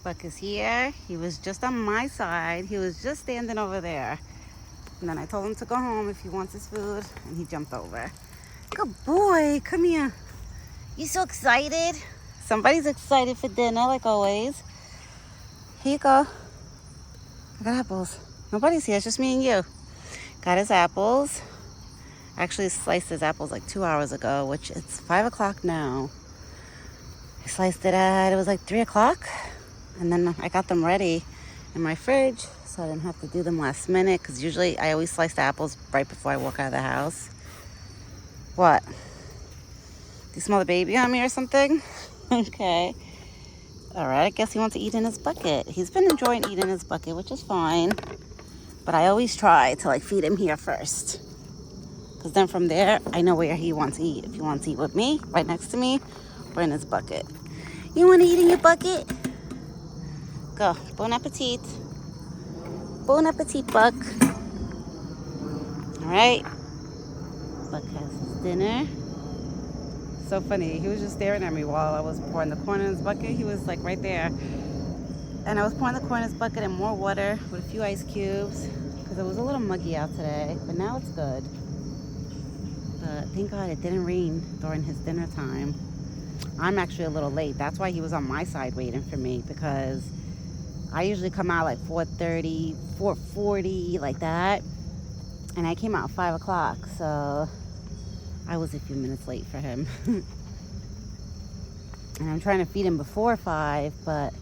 Buck is here. He was just on my side. He was just standing over there. And then I told him to go home if he wants his food, and he jumped over. Good boy. Come here. You so excited? Somebody's excited for dinner, like always. Here you go. I got apples. Nobody's here. It's just me and you. Got his apples. Actually sliced his apples like 2 hours ago, which it's 5 o'clock now. I sliced it at, it was like 3 o'clock. And then I got them ready in my fridge so I didn't have to do them last minute, because usually I always slice the apples right before I walk out of the house. What? Do you smell the baby on me or something? Okay. All right, I guess he wants to eat in his bucket. He's been enjoying eating in his bucket, which is fine. But I always try to like feed him here first, because then from there, I know where he wants to eat. If he wants to eat with me, right next to me, or in his bucket. You want to eat in your bucket? Go. Bon appetit. Bon appetit, Buck. All right. Buck has his dinner. So funny. He was just staring at me while I was pouring the corn in his bucket. He was like right there. And I was pouring the corn in his bucket and more water with a few ice cubes, because it was a little muggy out today. But now it's good. But thank God it didn't rain during his dinner time. I'm actually a little late. That's why he was on my side waiting for me, because I usually come out like 4:30, 4:40, like that. And I came out at 5 o'clock, so I was a few minutes late for him. And I'm trying to feed him before 5, but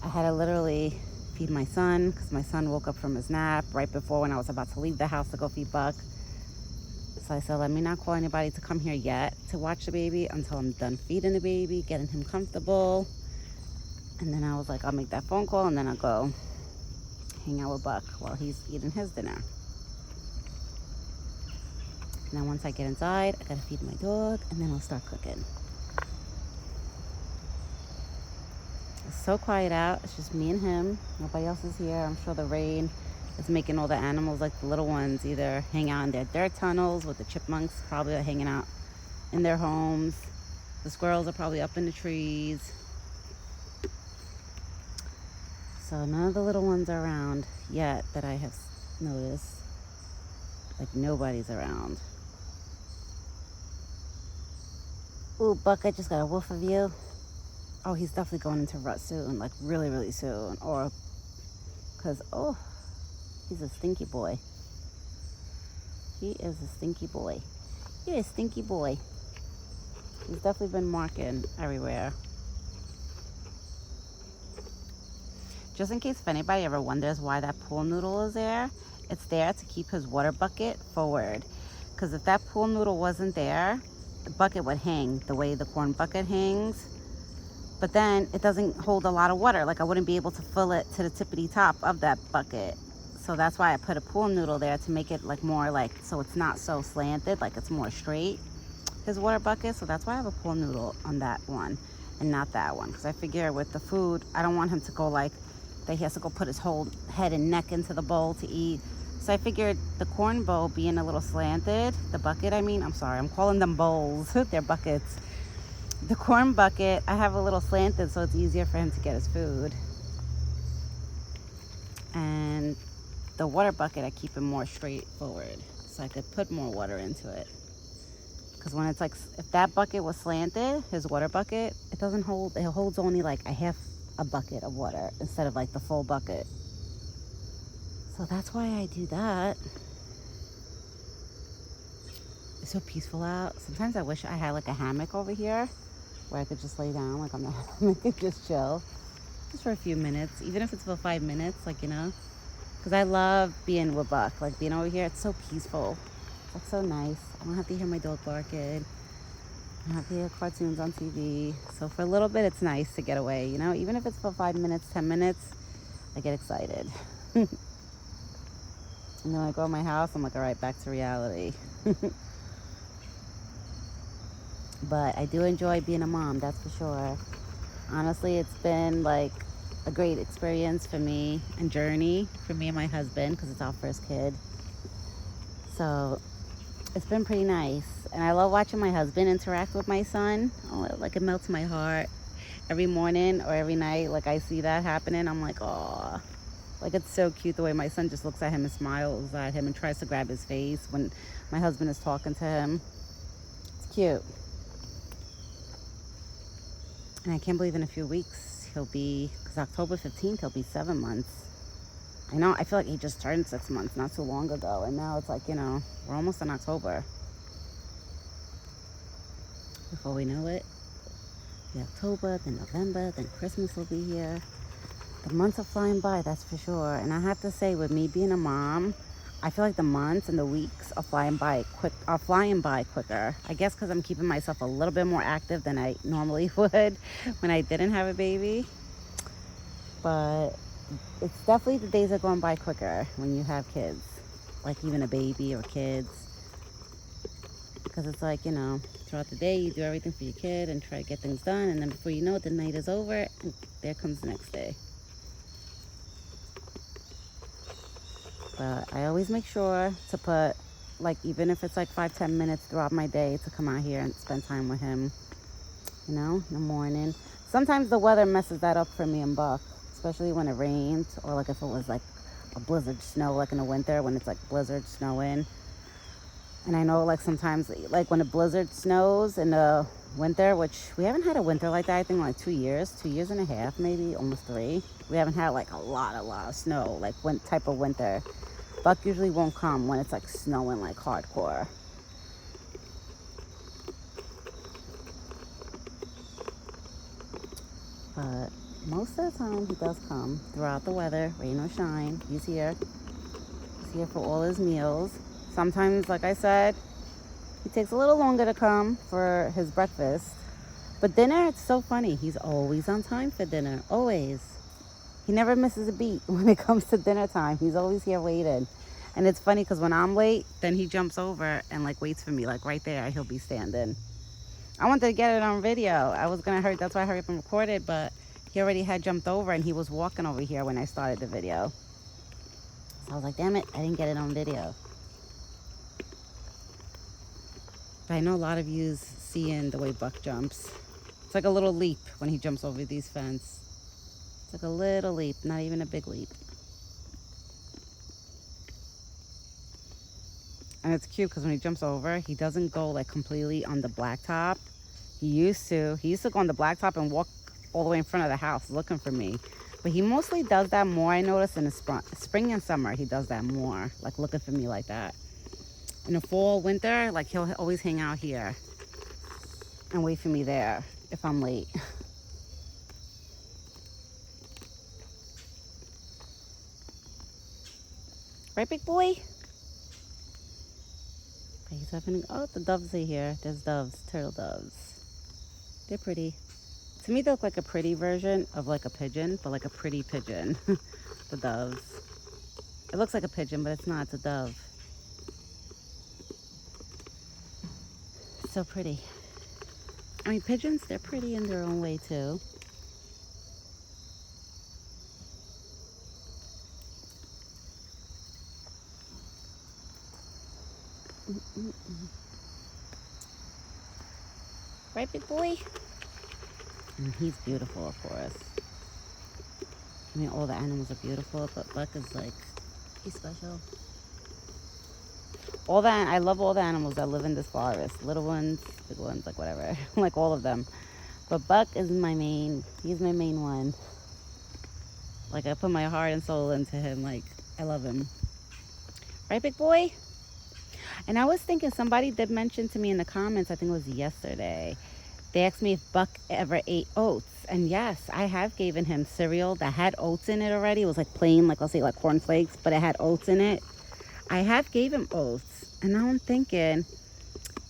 I had to literally feed my son, because my son woke up from his nap right before when I was about to leave the house to go feed Buck. So I said, let me not call anybody to come here yet to watch the baby until I'm done feeding the baby, getting him comfortable. And then I was like, I'll make that phone call, and then I'll go hang out with Buck while he's eating his dinner. And then once I get inside, I gotta feed my dog, and then I'll start cooking. It's so quiet out. It's just me and him. Nobody else is here. I'm sure the rain is making all the animals, like the little ones, either hang out in their dirt tunnels, with the chipmunks probably hanging out in their homes. The squirrels are probably up in the trees. So none of the little ones are around yet that I have noticed. Like nobody's around. Ooh, Buck, I just got a whiff of you. Oh, he's definitely going into rut soon, like really, really soon. Or, because, oh, he's a stinky boy. He is a stinky boy. You're a stinky boy. He's definitely been marking everywhere. Just in case if anybody ever wonders why that pool noodle is there, it's there to keep his water bucket forward. Because if that pool noodle wasn't there, the bucket would hang the way the corn bucket hangs. But then it doesn't hold a lot of water. Like I wouldn't be able to fill it to the tippity top of that bucket. So that's why I put a pool noodle there, to make it like more like, so it's not so slanted, like it's more straight, his water bucket. So that's why I have a pool noodle on that one and not that one. Because I figure with the food, I don't want him to go like that he has to go put his whole head and neck into the bowl to eat. So I figured the corn bowl being a little slanted, the bucket, I'm sorry, I'm calling them bowls. They're buckets. The corn bucket, I have a little slanted, so it's easier for him to get his food. And the water bucket, I keep it more straightforward, so I could put more water into it. Because when it's like, if that bucket was slanted, his water bucket, it doesn't hold, it holds only like a half a bucket of water instead of like the full bucket. So that's why I do that. It's so peaceful out. Sometimes I wish I had like a hammock over here where I could just lay down like on the hammock and just chill. Just for a few minutes, even if it's for 5 minutes, like, you know. Because I love being with Buck. Like being over here, it's so peaceful. It's so nice. I don't have to hear my dog barking. I don't have to hear cartoons on TV. So for a little bit, it's nice to get away, you know. Even if it's for 5 minutes, 10 minutes, I get excited. And then when I go in my house, I'm like, all right, back to reality. But I do enjoy being a mom, that's for sure. Honestly, it's been like a great experience for me and journey for me and my husband, because it's our first kid. So it's been pretty nice. And I love watching my husband interact with my son. Oh, like it melts my heart. every morning or every night, like I see that happening, I'm like, oh, like it's so cute the way my son just looks at him and smiles at him and tries to grab his face when my husband is talking to him. It's cute. And I can't believe in a few weeks he'll be, because October 15th he'll be 7 months. I know, I feel like he just turned 6 months not too long ago, and now it's like, we're almost in October. Before we know it, the October, then November, then Christmas will be here. The months are flying by, that's for sure. And I have to say, with me being a mom, I feel like the months and the weeks are flying by quicker. I guess because I'm keeping myself a little bit more active than I normally would when I didn't have a baby. But it's definitely, the days are going by quicker when you have kids, like even a baby or kids. Because it's like, throughout the day you do everything for your kid and try to get things done, and then before you know it, the night is over and there comes the next day. But I always make sure to put, like, even if it's like 5-10 minutes throughout my day, to come out here and spend time with him, in the morning. Sometimes the weather messes that up for me and Buck, especially when it rains, or like if it was like a blizzard snow, like in the winter when it's like blizzard snowing. And I know, like, sometimes, like when a blizzard snows in the winter, which we haven't had a winter like that, I think like 2 years and a half, maybe almost 3. We haven't had like a lot of snow, like what type of winter. Buck usually won't come when it's like snowing like hardcore. But most of the time he does come throughout the weather, rain or shine. He's here. He's here for all his meals. Sometimes, like I said, he takes a little longer to come for his breakfast. But dinner, it's so funny. He's always on time for dinner. Always. He never misses a beat when it comes to dinner time. He's always here waiting. And it's funny because when I'm late, then he jumps over and like waits for me, like right there. He'll be standing. I wanted to get it on video. I was going to hurry. That's why I hurried up and recorded. But he already had jumped over and he was walking over here when I started the video. So I was like, damn it, I didn't get it on video. But I know a lot of you seeing the way Buck jumps. It's like a little leap when he jumps over these fence. It's like a little leap, not even a big leap. And it's cute because when he jumps over, he doesn't go like completely on the blacktop. He used to go on the blacktop and walk all the way in front of the house looking for me. But he mostly does that more, I notice, in the spring and summer. He does that more, like looking for me like that. In the fall, winter, like he'll always hang out here and wait for me there if I'm late. Right, big boy? He's having, oh, the doves are here. There's doves, turtle doves. They're pretty. To me, they look like a pretty version of like a pigeon, but like a pretty pigeon. The doves. It looks like a pigeon, but it's not. It's a dove. So pretty. I mean, pigeons, they're pretty in their own way too. Right, big boy? And he's beautiful, of course. I mean, all the animals are beautiful, but Buck is like, he's special. I love all the animals that live in this forest. Little ones, big ones, like whatever. Like all of them. But Buck is he's my main one. Like, I put my heart and soul into him. Like, I love him. Right, big boy? And I was thinking, somebody did mention to me in the comments, I think it was yesterday, they asked me if Buck ever ate oats. And yes, I have given him cereal that had oats in it already. It was like plain, like, let's say like cornflakes, but it had oats in it. I have gave him oats. And now I'm thinking,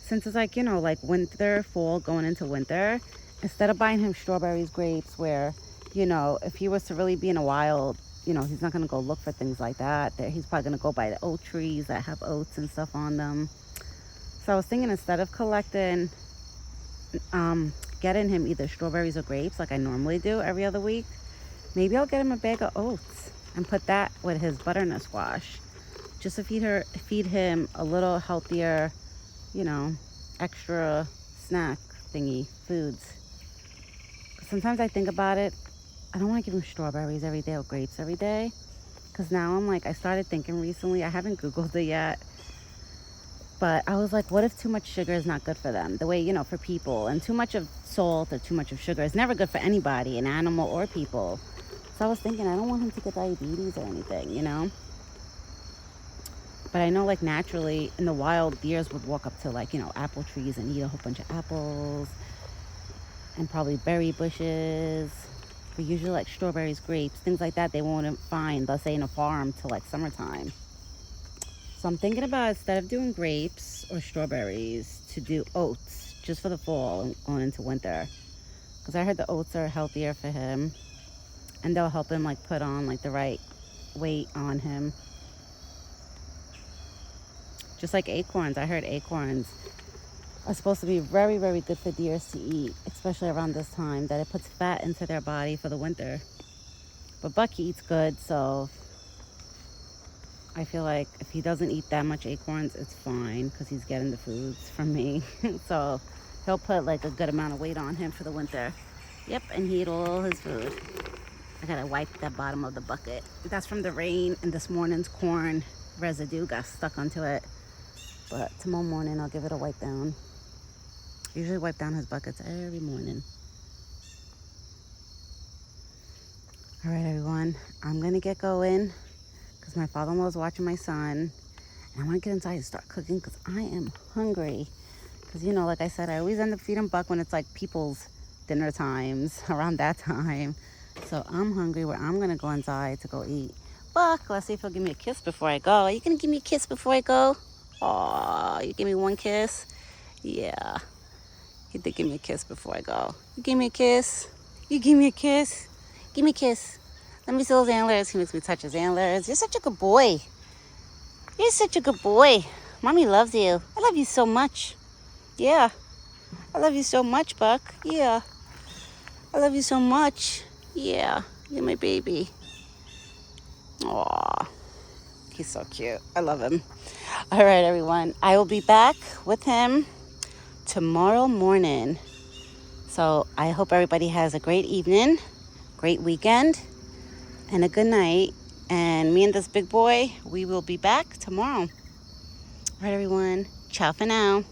since it's like, like winter, fall, going into winter, instead of buying him strawberries, grapes, where, if he was to really be in a wild, he's not going to go look for things like that. He's probably going to go by the oat trees that have oats and stuff on them. So I was thinking, instead of getting him either strawberries or grapes like I normally do every other week, maybe I'll get him a bag of oats and put that with his butternut squash, just to feed him a little healthier, extra snack thingy foods. Sometimes I think about it. I don't want to give him strawberries every day or grapes every day. Because now I'm like, I started thinking recently, I haven't Googled it yet, but I was like, what if too much sugar is not good for them? The way, you know, for people. And too much of salt or too much of sugar is never good for anybody, an animal or people. So I was thinking, I don't want him to get diabetes or anything, you know? But I know, like, naturally, in the wild, deers would walk up to, like, you know, apple trees and eat a whole bunch of apples. And probably berry bushes. But usually, like, strawberries, grapes, things like that, they won't find, let's say, in a farm till, like, summertime. So I'm thinking about, instead of doing grapes or strawberries, to do oats just for the fall and going into winter. Because I heard the oats are healthier for him. And they'll help him, like, put on, like, the right weight on him. Just like acorns. I heard acorns are supposed to be very, very good for deers to eat, especially around this time, that it puts fat into their body for the winter. But Buck eats good, so I feel like if he doesn't eat that much acorns, it's fine, because he's getting the foods from me. So he'll put, like, a good amount of weight on him for the winter. Yep, and he ate all his food. I gotta wipe that bottom of the bucket. That's from the rain, and this morning's corn residue got stuck onto it. But tomorrow morning, I'll give it a wipe down. I usually wipe down his buckets every morning. All right, everyone. I'm going to get going because my father-in-law is watching my son. And I want to get inside and start cooking because I am hungry. Because, you know, like I said, I always end up feeding Buck when it's like people's dinner times around that time. So I'm hungry where I'm going to go inside to go eat. Buck, let's see if he'll give me a kiss before I go. Are you going to give me a kiss before I go? Aw, you give me one kiss? Yeah. He did give me a kiss before I go. You give me a kiss? You give me a kiss? Give me a kiss. Let me see those antlers. He makes me touch his antlers. You're such a good boy. You're such a good boy. Mommy loves you. I love you so much. Yeah. I love you so much, Buck. Yeah. I love you so much. Yeah. You're my baby. Aw. He's so cute. I love him. All right, everyone. I will be back with him tomorrow morning. So I hope everybody has a great evening, great weekend, and a good night. And me and this big boy, we will be back tomorrow. All right, everyone. Ciao for now.